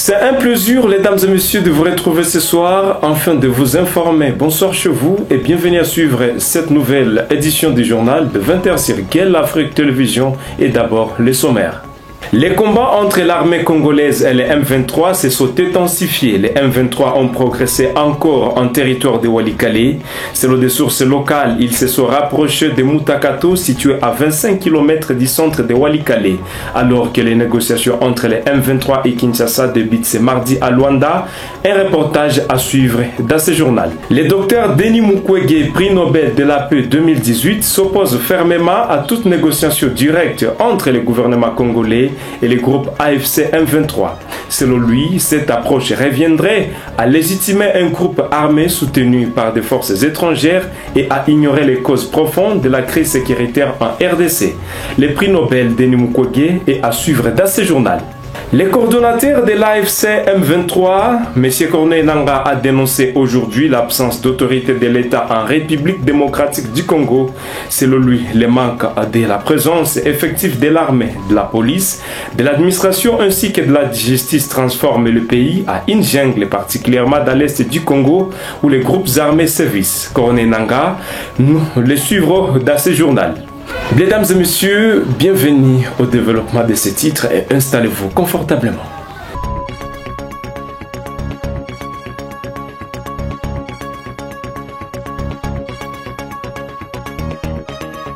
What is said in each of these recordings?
C'est un plaisir, mesdames et messieurs, de vous retrouver ce soir afin de vous informer. Bonsoir chez vous et bienvenue à suivre cette nouvelle édition du journal de 20h sur Gale Afrique Télévision et d'abord les sommaires. Les combats entre l'armée congolaise et les M23 se sont intensifiés. Les M23 ont progressé encore en territoire de Walikale. Selon des sources locales, ils se sont rapprochés de Mutakato, situé à 25 km du centre de Walikale. Alors que les négociations entre les M23 et Kinshasa débutent ce mardi à Luanda, un reportage à suivre dans ce journal. Le docteur Denis Mukwege, prix Nobel de la paix 2018, s'oppose fermement à toute négociation directe entre le gouvernement congolais et le groupe AFC M23. Selon lui, cette approche reviendrait à légitimer un groupe armé soutenu par des forces étrangères et à ignorer les causes profondes de la crise sécuritaire en RDC. Le prix Nobel Denis Mukwege est à suivre dans ce journal. Le coordonnateur de l'AFC M23, M. Corneille Nangaa, a dénoncé aujourd'hui l'absence d'autorité de l'État en République démocratique du Congo. Selon lui, le manque de la présence effective de l'armée, de la police, de l'administration ainsi que de la justice transforme le pays à une jungle, particulièrement dans l'est du Congo où les groupes armés sévissent. Corneille Nangaa, nous le suivrons dans ce journal. Mesdames et messieurs, bienvenue au développement de ce titre et installez-vous confortablement.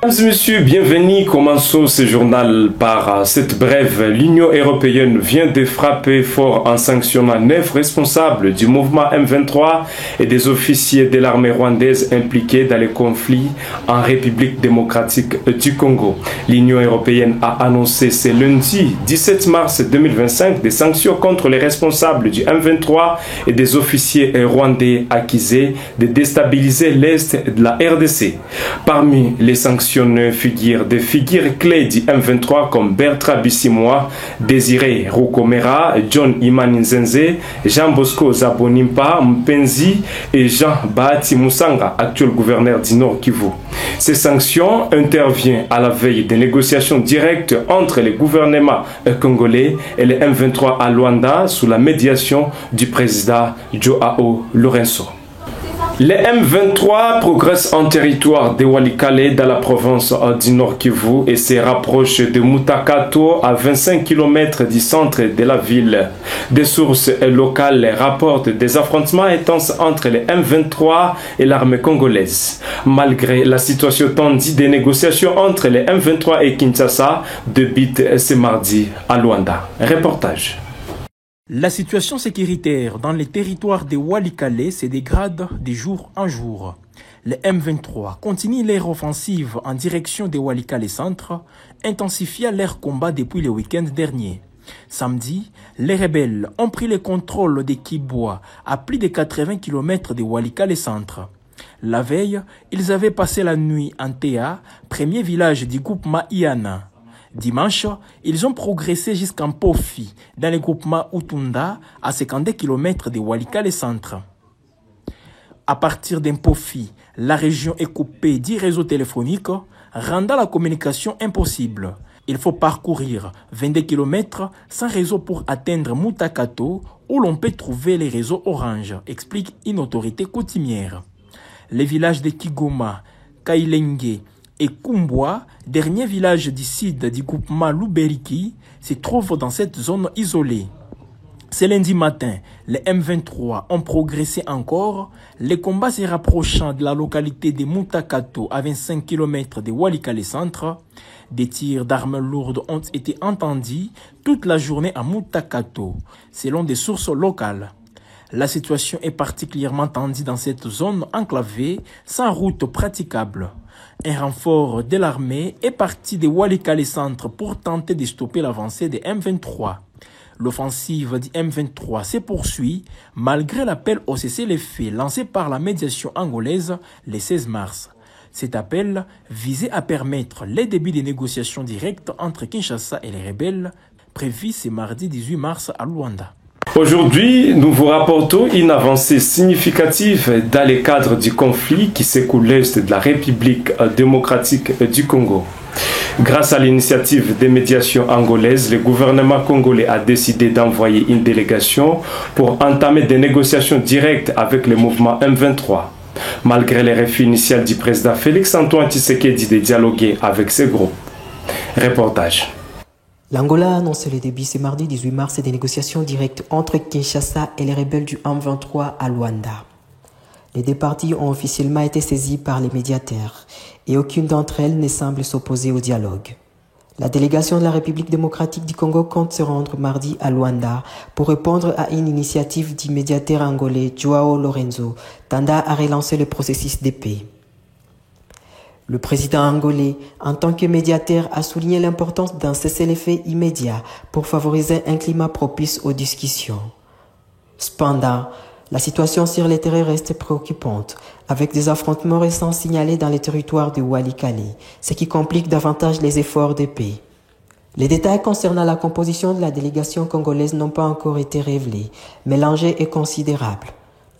Mesdames et messieurs, bienvenue. Commençons ce journal par cette brève. L'Union européenne vient de frapper fort en sanctionnant 9 responsables du mouvement M23 et des officiers de l'armée rwandaise impliqués dans les conflits en République démocratique du Congo. L'Union européenne a annoncé ce lundi 17 mars 2025 des sanctions contre les responsables du M23 et des officiers rwandais accusés de déstabiliser l'Est de la RDC. Parmi les sanctions figurent des figures clés du M23 comme Bertrand Bissimoa, Désiré Rukomera, John Imani Nzenze, Jean Bosco Zabonimpa Mpenzi et Jean Bahati Musanga, actuel gouverneur du Nord Kivu. Ces sanctions interviennent à la veille des négociations directes entre le gouvernement congolais et le M23 à Luanda sous la médiation du président Joao Lourenço. Les M23 progressent en territoire de Walikale dans la province du Nord Kivu et se rapprochent de Mutakato à 25 km du centre de la ville. Des sources locales rapportent des affrontements intenses entre les M23 et l'armée congolaise. Malgré la situation tendue des négociations entre les M23 et Kinshasa débutent ce mardi à Luanda. Reportage. La situation sécuritaire dans les territoires de Walikale se dégrade de jour en jour. Les M23 continuent leur offensive en direction de Walikale Centre, intensifiant leur combat depuis le week-end dernier. Samedi, les rebelles ont pris le contrôle de Kibwa à plus de 80 km de Walikale Centre. La veille, ils avaient passé la nuit en Théa, premier village du groupement Iana. Dimanche, ils ont progressé jusqu'en Mpofi, dans le groupement Utunda, à 52 km de Walikale Centre. À partir d'Mpofi, la région est coupée du réseau téléphonique, rendant la communication impossible. Il faut parcourir 22 km sans réseau pour atteindre Mutakato, où l'on peut trouver les réseaux Orange, explique une autorité coutumière. Les villages de Kigoma, Kailenge et Kumbwa, dernier village du sud du groupement Luberiki, se trouvent dans cette zone isolée. Ce lundi matin, les M23 ont progressé encore, les combats se rapprochant de la localité de Mutakato à 25 km de Walikale Centre. Des tirs d'armes lourdes ont été entendus toute la journée à Mutakato, selon des sources locales. La situation est particulièrement tendue dans cette zone enclavée, sans route praticable. Un renfort de l'armée est parti de Walikale Centre pour tenter de stopper l'avancée des M23. L'offensive du M23 se poursuit malgré l'appel au cessez-le-feu lancé par la médiation angolaise le 16 mars. Cet appel visait à permettre le début des négociations directes entre Kinshasa et les rebelles, prévu ce mardi 18 mars à Luanda. Aujourd'hui, nous vous rapportons une avancée significative dans le cadre du conflit qui secoue l'est de la République démocratique du Congo. Grâce à l'initiative des médiations angolaises, le gouvernement congolais a décidé d'envoyer une délégation pour entamer des négociations directes avec le mouvement M23. Malgré les refus initiaux du président Félix-Antoine Tshisekedi de dialoguer avec ces groupes. Reportage. L'Angola a annoncé le début ce mardi 18 mars des négociations directes entre Kinshasa et les rebelles du M23 à Luanda. Les deux parties ont officiellement été saisies par les médiateurs et aucune d'entre elles ne semble s'opposer au dialogue. La délégation de la République démocratique du Congo compte se rendre mardi à Luanda pour répondre à une initiative du médiateur angolais Joao Lorenzo tendant à relancer le processus de paix. Le président angolais, en tant que médiateur, a souligné l'importance d'un cessez-le-feu immédiat pour favoriser un climat propice aux discussions. Cependant, la situation sur le terrain reste préoccupante, avec des affrontements récents signalés dans les territoires de Walikale, ce qui complique davantage les efforts de paix. Les détails concernant la composition de la délégation congolaise n'ont pas encore été révélés, mais l'enjeu est considérable.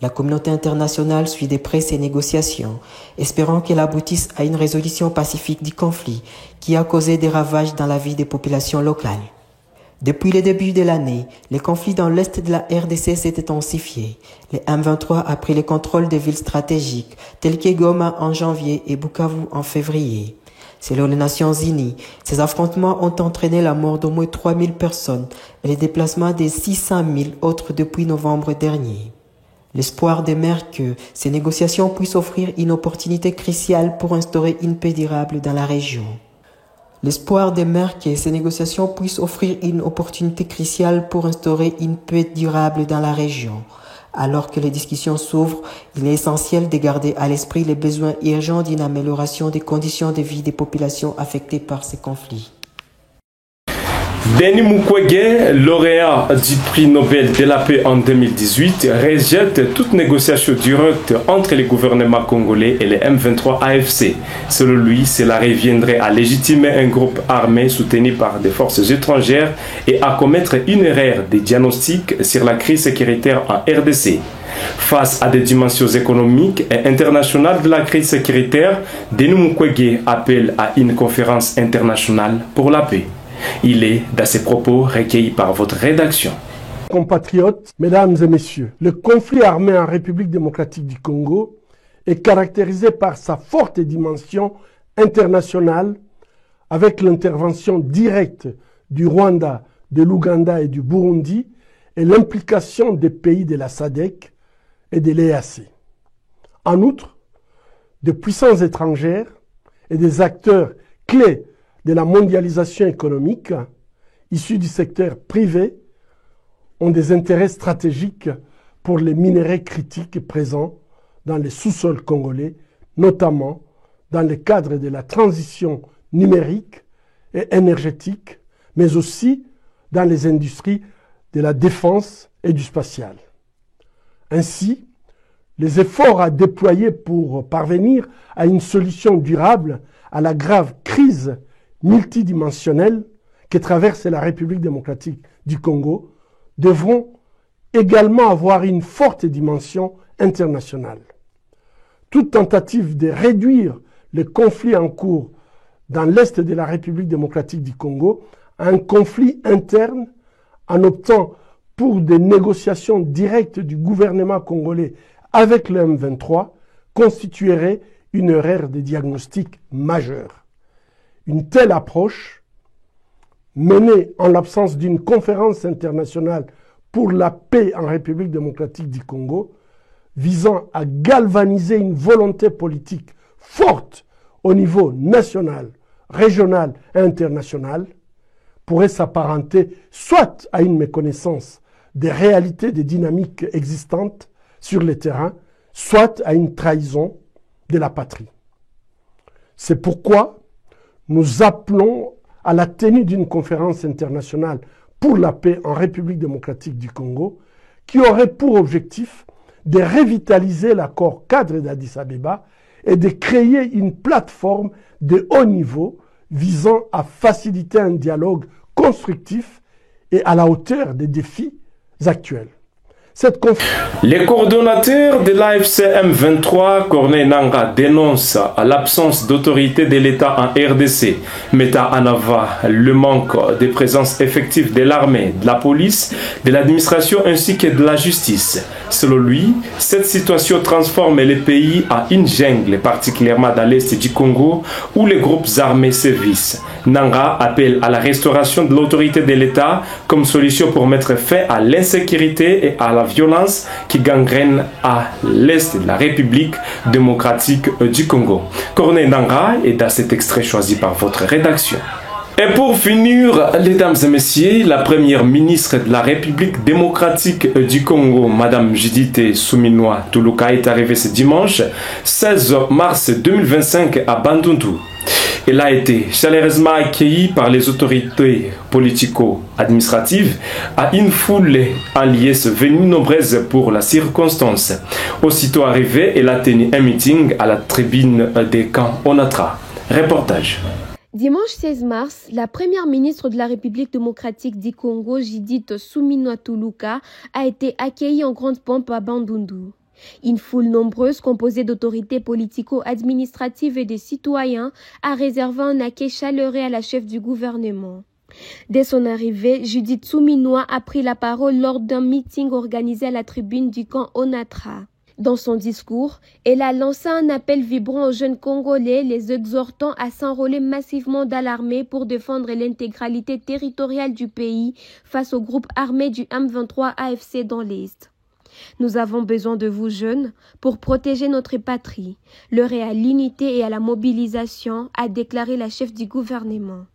La communauté internationale suit de près ces négociations, espérant qu'elles aboutissent à une résolution pacifique du conflit qui a causé des ravages dans la vie des populations locales. Depuis le début de l'année, les conflits dans l'est de la RDC s'est intensifié. Le M23 a pris le contrôle des villes stratégiques, telles que Goma en janvier et Bukavu en février. Selon les Nations Unies, ces affrontements ont entraîné la mort d'au moins 3000 personnes et le déplacement de 600 000 autres depuis novembre dernier. L'espoir demeure que ces négociations puissent offrir une opportunité cruciale pour instaurer une paix durable dans la région. L'espoir demeure que ces négociations puissent offrir une opportunité cruciale pour instaurer une paix durable dans la région. Alors que les discussions s'ouvrent, il est essentiel de garder à l'esprit les besoins urgents d'une amélioration des conditions de vie des populations affectées par ces conflits. Denis Mukwege, lauréat du prix Nobel de la paix en 2018, rejette toute négociation directe entre les gouvernements congolais et les M23 AFC. Selon lui, cela reviendrait à légitimer un groupe armé soutenu par des forces étrangères et à commettre une erreur de diagnostic sur la crise sécuritaire en RDC. Face à des dimensions économiques et internationales de la crise sécuritaire, Denis Mukwege appelle à une conférence internationale pour la paix. Il est, dans ses propos, recueilli par votre rédaction. Compatriotes, mesdames et messieurs, le conflit armé en République démocratique du Congo est caractérisé par sa forte dimension internationale avec l'intervention directe du Rwanda, de l'Ouganda et du Burundi et l'implication des pays de la SADC et de l'EAC. En outre, de puissances étrangères et des acteurs clés de la mondialisation économique, issus du secteur privé, ont des intérêts stratégiques pour les minerais critiques présents dans les sous-sols congolais, notamment dans le cadre de la transition numérique et énergétique, mais aussi dans les industries de la défense et du spatial. Ainsi, les efforts à déployer pour parvenir à une solution durable à la grave crise multidimensionnelle que traverse la République démocratique du Congo devront également avoir une forte dimension internationale. Toute tentative de réduire le conflit en cours dans l'est de la République démocratique du Congo à un conflit interne en optant pour des négociations directes du gouvernement congolais avec le M23 constituerait une erreur de diagnostic majeure. Une telle approche, menée en l'absence d'une conférence internationale pour la paix en République démocratique du Congo, visant à galvaniser une volonté politique forte au niveau national, régional et international, pourrait s'apparenter soit à une méconnaissance des réalités des dynamiques existantes sur le terrain, soit à une trahison de la patrie. C'est pourquoi nous appelons à la tenue d'une conférence internationale pour la paix en République démocratique du Congo qui aurait pour objectif de revitaliser l'accord cadre d'Addis Abeba et de créer une plateforme de haut niveau visant à faciliter un dialogue constructif et à la hauteur des défis actuels. Les coordonnateurs de l'AFC M23, Corneille Nangaa, dénoncent l'absence d'autorité de l'État en RDC, mettant en avant le manque de présence effective de l'armée, de la police, de l'administration ainsi que de la justice. Selon lui, cette situation transforme le pays en une jungle, particulièrement dans l'est du Congo, où les groupes armés sévissent. Nangaa appelle à la restauration de l'autorité de l'État comme solution pour mettre fin à l'insécurité et à la violence qui gangrène à l'est de la République démocratique du Congo. Corneille Nangaa est dans cet extrait choisi par votre rédaction. Et pour finir, mesdames et messieurs, la première ministre de la République démocratique du Congo, Madame Judith Suminwa Tuluka, est arrivée ce dimanche 16 mars 2025 à Bandundu. Elle a été chaleureusement accueillie par les autorités politico-administratives à une foule en liesse venue nombreuse pour la circonstance. Aussitôt arrivée, elle a tenu un meeting à la tribune des camps Onatra. Reportage. Dimanche 16 mars, la première ministre de la République démocratique du Congo, Judith Suminwa Tuluka, a été accueillie en grande pompe à Bandundu. Une foule nombreuse composée d'autorités politico-administratives et de citoyens a réservé un accueil chaleureux à la chef du gouvernement. Dès son arrivée, Judith Suminwa a pris la parole lors d'un meeting organisé à la tribune du camp Onatra. Dans son discours, elle a lancé un appel vibrant aux jeunes Congolais, les exhortant à s'enrôler massivement dans l'armée pour défendre l'intégralité territoriale du pays face au groupe armé du M23 AFC dans l'Est. Nous avons besoin de vous jeunes pour protéger notre patrie. L'heure est à l'unité et à la mobilisation, a déclaré la chef du gouvernement.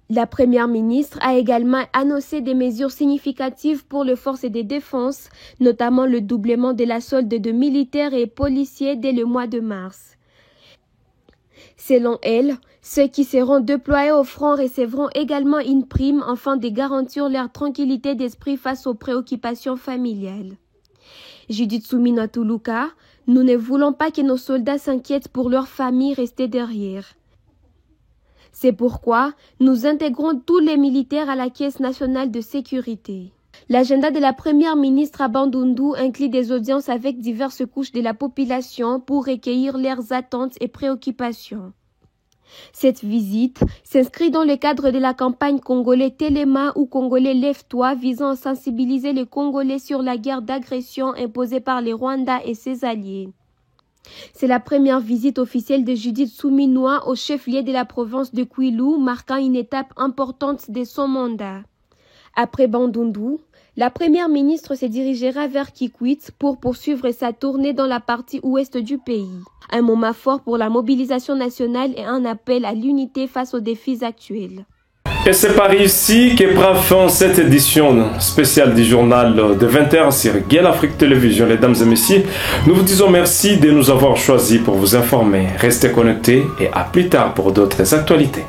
La première ministre a également annoncé des mesures significatives pour les forces de défense, notamment le doublement de la solde de militaires et policiers dès le mois de mars. Selon elle, ceux qui seront déployés au front recevront également une prime afin de garantir leur tranquillité d'esprit face aux préoccupations familiales. Judith Suminwa Tuluka, nous ne voulons pas que nos soldats s'inquiètent pour leurs familles restées derrière. C'est pourquoi nous intégrons tous les militaires à la Caisse nationale de sécurité. L'agenda de la première ministre à Bandundu inclut des audiences avec diverses couches de la population pour recueillir leurs attentes et préoccupations. Cette visite s'inscrit dans le cadre de la campagne Congolais Téléma ou Congolais Lève-toi visant à sensibiliser les Congolais sur la guerre d'agression imposée par les Rwandais et ses alliés. C'est la première visite officielle de Judith Suminwa au chef-lieu de la province de Kwilu, marquant une étape importante de son mandat. Après Bandundu, la première ministre se dirigera vers Kikwit pour poursuivre sa tournée dans la partie ouest du pays. Un moment fort pour la mobilisation nationale et un appel à l'unité face aux défis actuels. Et c'est par ici que prend fin cette édition spéciale du journal de 20h sur Guel Afrique Télévision. Mesdames et messieurs, nous vous disons merci de nous avoir choisis pour vous informer. Restez connectés et à plus tard pour d'autres actualités.